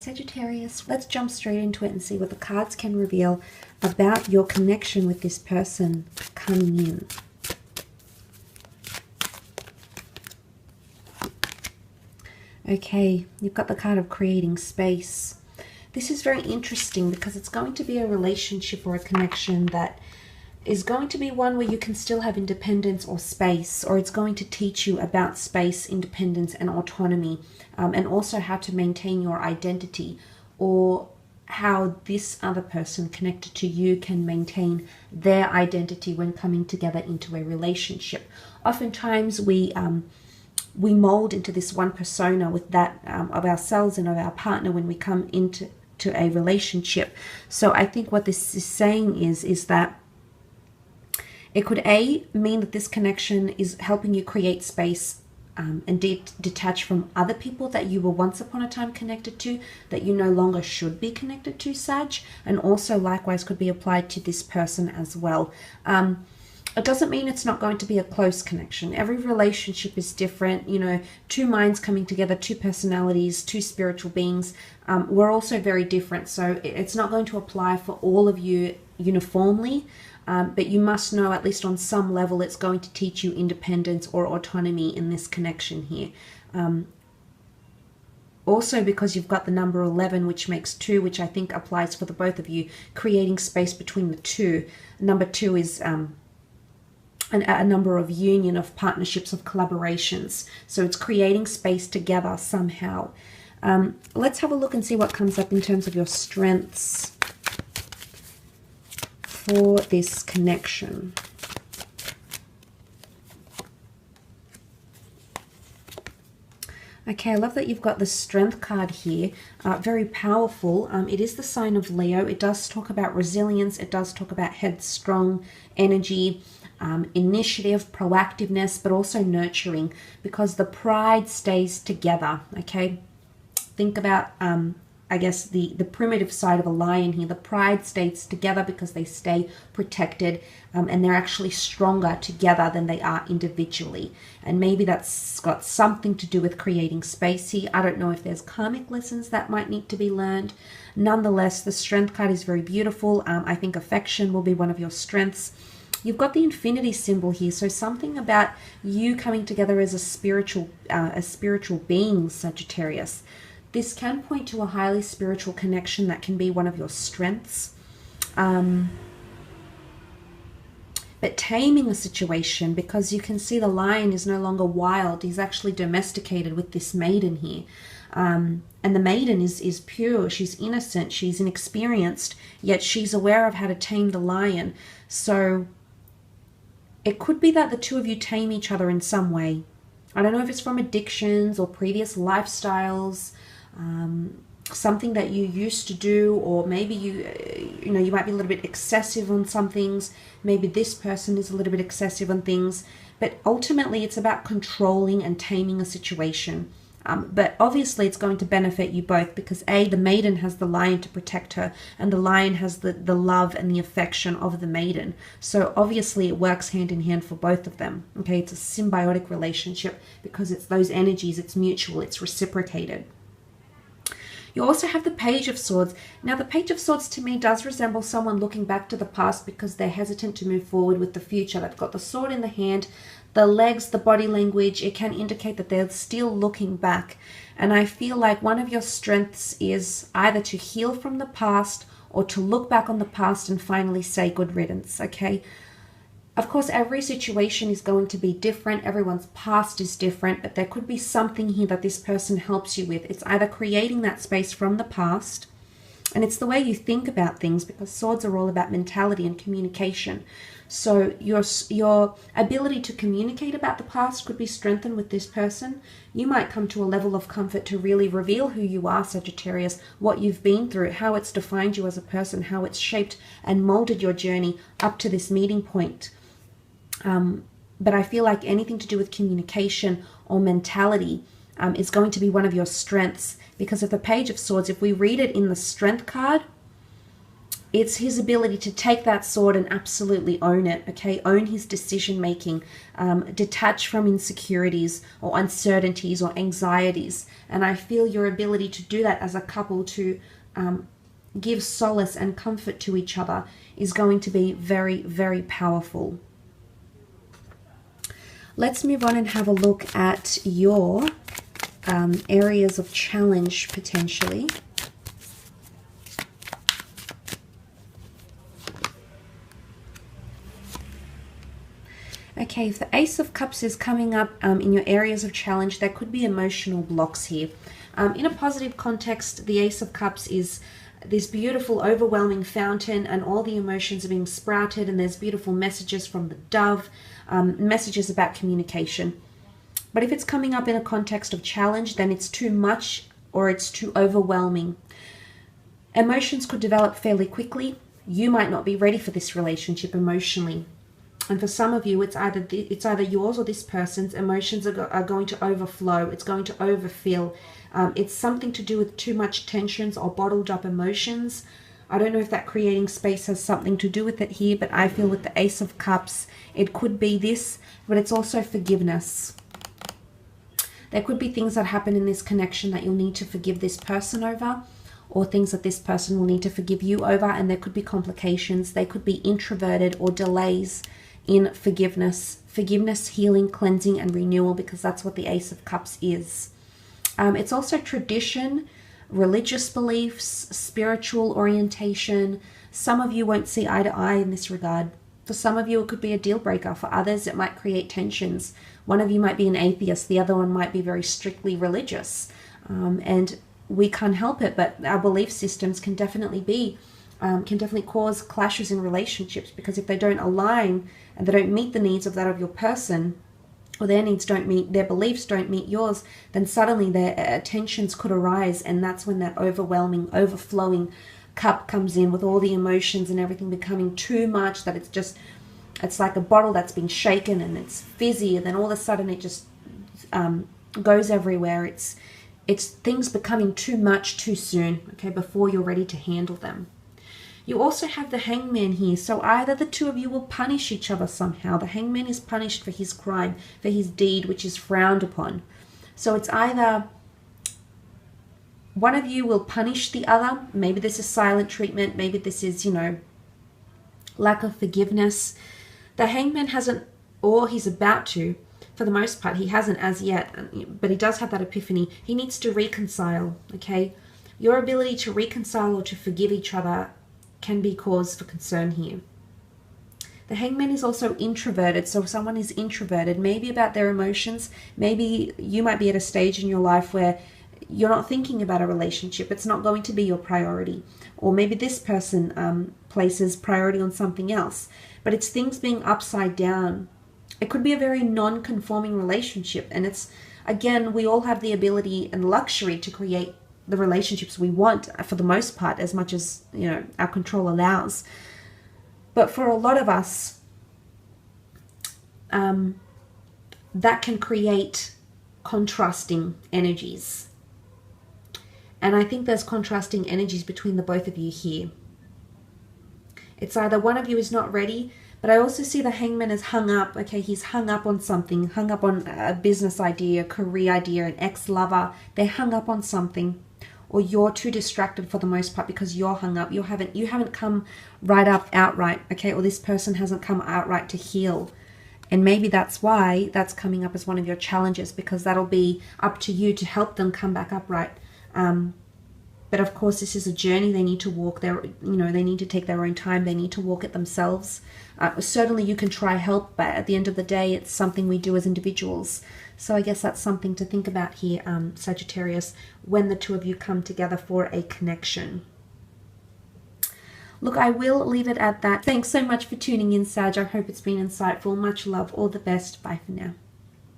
Sagittarius, let's jump straight into it and see what the cards can reveal about your connection with this person coming in. Okay, you've got the card of creating space. This is very interesting because it's going to be a relationship or a connection that is going to be one where you can still have independence or space, or it's going to teach you about space, independence, and autonomy, and also how to maintain your identity, or how this other person connected to you can maintain their identity when coming together into a relationship. Oftentimes we mold into this one persona with that of ourselves and of our partner when we come into a relationship. So I think what this is saying is that it could mean that this connection is helping you create space and detach from other people that you were once upon a time connected to, that you no longer should be connected to, Sag, and also likewise could be applied to this person as well. It doesn't mean it's not going to be a close connection. Every relationship is different. You know, two minds coming together, two personalities, two spiritual beings. We're also very different. So it's not going to apply for all of you uniformly. But you must know, at least on some level, it's going to teach you independence or autonomy in this connection here. Also, because you've got the number 11, which makes 2, which I think applies for the both of you, creating space between the two. Number 2 is a number of union, of partnerships, of collaborations. So it's creating space together somehow. Let's have a look and see what comes up in terms of your strengths for this connection. Okay, I love that you've got the Strength card here. Very powerful. It is the sign of Leo. It does talk about resilience. It does talk about headstrong energy, initiative, proactiveness, but also nurturing, because the pride stays together. Okay, think about I guess the primitive side of a lion here. The pride stays together because they stay protected, and they're actually stronger together than they are individually. And maybe that's got something to do with creating space here. I don't know if there's karmic lessons that might need to be learned. Nonetheless, the Strength card is very beautiful. I think affection will be one of your strengths. You've got the infinity symbol here, so something about you coming together as a spiritual being, Sagittarius. This can point to a highly spiritual connection that can be one of your strengths. But taming a situation, because you can see the lion is no longer wild. He's actually domesticated with this maiden here. And the maiden is pure. She's innocent. She's inexperienced, yet she's aware of how to tame the lion. So it could be that the two of you tame each other in some way. I don't know if it's from addictions or previous lifestyles, something that you used to do, or maybe you might be a little bit excessive on some things. Maybe this person is a little bit excessive on things, but ultimately it's about controlling and taming a situation. But obviously it's going to benefit you both, because the maiden has the lion to protect her, and the lion has the love and the affection of the maiden. So obviously it works hand in hand for both of them. Okay, it's a symbiotic relationship because it's those energies, it's mutual, it's reciprocated. You also have the Page of Swords. Now, the Page of Swords to me does resemble someone looking back to the past because they're hesitant to move forward with the future. They've got the sword in the hand, the legs, the body language. It can indicate that they're still looking back. And I feel like one of your strengths is either to heal from the past or to look back on the past and finally say good riddance, okay? Of course, every situation is going to be different. Everyone's past is different, but there could be something here that this person helps you with. It's either creating that space from the past, and it's the way you think about things, because swords are all about mentality and communication. So your ability to communicate about the past could be strengthened with this person. You might come to a level of comfort to really reveal who you are, Sagittarius, what you've been through, how it's defined you as a person, how it's shaped and molded your journey up to this meeting point. But I feel like anything to do with communication or mentality is going to be one of your strengths, because of the Page of Swords, if we read it in the Strength card, It's his ability to take that sword and absolutely own it, okay? Own his decision making, detach from insecurities or uncertainties or anxieties. And I feel your ability to do that as a couple, to give solace and comfort to each other, is going to be very, very powerful. Let's move on and have a look at your areas of challenge potentially. Okay, if the Ace of Cups is coming up in your areas of challenge, there could be emotional blocks here. In a positive context, the Ace of Cups is this beautiful, overwhelming fountain, and all the emotions are being sprouted, and there's beautiful messages from the dove, messages about communication. But if it's coming up in a context of challenge, then it's too much or it's too overwhelming. Emotions could develop fairly quickly. You might not be ready for this relationship emotionally. And for some of you, it's either yours or this person's emotions are going to overflow. It's going to overfill. It's something to do with too much tensions or bottled up emotions. I don't know if that creating space has something to do with it here, but I feel with the Ace of Cups, it could be this, but it's also forgiveness. There could be things that happen in this connection that you'll need to forgive this person over, or things that this person will need to forgive you over, and there could be complications. They could be introverted or delays in forgiveness, healing, cleansing, and renewal, because that's what the Ace of Cups is. It's also tradition, religious beliefs, spiritual orientation. Some of you won't see eye to eye in this regard. For some of you, it could be a deal breaker. For others, it might create tensions. One of you might be an atheist. The other one might be very strictly religious. And we can't help it, but our belief systems can definitely cause clashes in relationships, because if they don't align and they don't meet the needs of that of your person, or their needs don't meet, their beliefs don't meet yours, then suddenly their tensions could arise, and that's when that overwhelming, overflowing cup comes in with all the emotions and everything becoming too much, that it's like a bottle that's been shaken and it's fizzy, and then all of a sudden it just goes everywhere. It's things becoming too much too soon, okay, before you're ready to handle them. You also have the Hangman here, so either the two of you will punish each other somehow. The Hangman is punished for his crime, for his deed, which is frowned upon. So it's either one of you will punish the other. Maybe this is silent treatment. Maybe this is, lack of forgiveness. The Hangman hasn't, or he's about to. For the most part, he hasn't as yet, but he does have that epiphany. He needs to reconcile, okay? Your ability to reconcile or to forgive each other can be cause for concern here. The Hangman is also introverted, so if someone is introverted, maybe about their emotions, maybe you might be at a stage in your life where you're not thinking about a relationship. It's not going to be your priority. Or maybe this person places priority on something else, but it's things being upside down. It could be a very non-conforming relationship, and it's, again, we all have the ability and luxury to create the relationships we want, for the most part, as much as our control allows. But for a lot of us, that can create contrasting energies, and I think there's contrasting energies between the both of you here. It's either one of you is not ready, but I also see the Hangman is hung up. Okay, he's hung up on something, hung up on a business idea, a career idea, an ex-lover. They're hung up on something. Or you're too distracted for the most part because you're hung up. You haven't come right up outright, okay? Or this person hasn't come outright to heal. And maybe that's why that's coming up as one of your challenges, because that'll be up to you to help them come back upright. But of course, this is a journey they need to walk. They need to take their own time. They need to walk it themselves. Certainly you can try help, but at the end of the day, it's something we do as individuals. So I guess that's something to think about here, Sagittarius, when the two of you come together for a connection. Look, I will leave it at that. Thanks so much for tuning in, Sag. I hope it's been insightful. Much love. All the best. Bye for now.